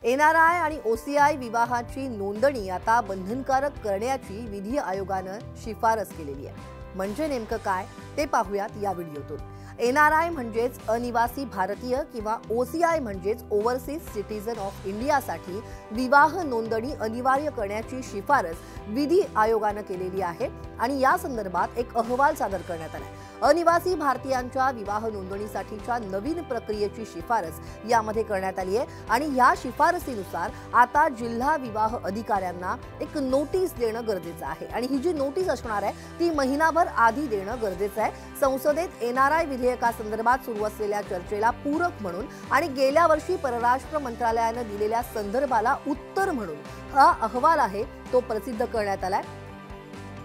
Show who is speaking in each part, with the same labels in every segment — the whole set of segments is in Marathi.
Speaker 1: एनआरआय आणि ओसीआय विवाहाची नोंदणी आता बंधनकारक करण्याची विधी आयोगाने शिफारस केलेली आहे। म्हणजे नेमकं काय ते पाहूयात या व्हिडिओतून। एनआरआय म्हणजेच अनिवासी भारतीय किंवा ओसीआय म्हणजेच ओव्हरसीज सिटीजन ऑफ इंडियासाठी विवाह नोंदणी अनिवार्य करण्याची शिफारस विधी आयोगाने केलेली आहे आणि या संदर्भात एक अहवाल सादर करण्यात आला आहे। अनिवासी भारतीयांच्या विवाह नोंदणीसाठीच्या नवीन प्रक्रियेची शिफारस यामध्ये करण्यात आली आहे आणि या शिफारसीनुसार आता जिल्हा विवाह अधिकाऱ्यांना एक नोटीस देणं गरजेचं आहे आणि ही जी नोटीस असणार आहे ती महिनाभर आधी देणं गरजेचं आहे। संसदेत एनआरआय विधेयकासंदर्भात सुरू असलेल्या चर्चेला पूरक म्हणून आणि गेल्या वर्षी परराष्ट्र मंत्रालयाने दिलेल्या संदर्भाला उत्तर म्हणून हा अहवाल आहे तो प्रसिद्ध करण्यात आलाय।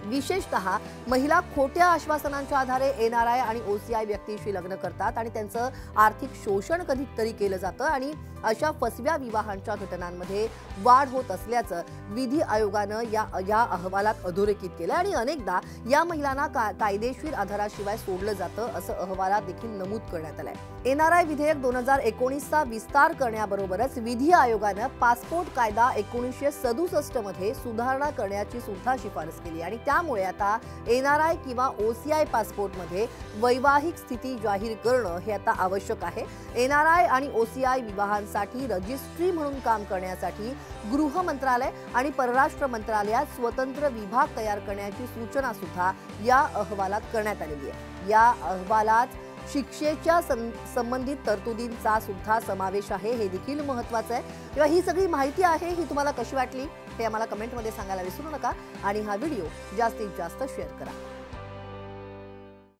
Speaker 1: विशेषतः महिला खोट्या आश्वासनांच्या आधारे एनआरआय आणि ओसीआय व्यक्तीशी लग्न करतात आणि त्यांचं आर्थिक शोषण कधीतरी केलं जातं आणि अशा फसव्या विवाहांच्या घटनांमध्ये वाढ होत असल्याचं विधी आयोगानं या अहवालात अधोरेखित केलं आणि अनेकदा या महिलांना कायदेशीर आधाराशिवाय सोडलं जातं असं अहवालात देखील नमूद करण्यात आलंय। एनआरआय विधेयक 2019चा विस्तार करण्याबरोबरच विधी आयोगानं पासपोर्ट कायदा 1967 मध्ये सुधारणा करण्याची सुद्धा शिफारस केली आणि त्यामुळे आता एनआरआय किंवा ओसीआय पासपोर्टमध्ये वैवाहिक स्थिती जाहीर करणं हे आता आवश्यक आहे। एनआरआय आणि ओसीआय विवाहांसाठी रजिस्ट्री म्हणून काम करण्यासाठी गृह मंत्रालय आणि परराष्ट्र मंत्रालयात स्वतंत्र विभाग तयार करण्याची सूचना सुद्धा या अहवालात करण्यात आलेली आहे। या अहवालात शिक्षेच्या संबंधित तरतुदींचा सुद्धा समावेश आहे, हे देखील महत्त्वाचं आहे। किंवा ही सगळी माहिती आहे ही तुम्हाला कशी वाटली ते आम्हाला कमेंटमध्ये सांगायला विसरू नका आणि हा व्हिडिओ जास्तीत जास्त शेअर करा।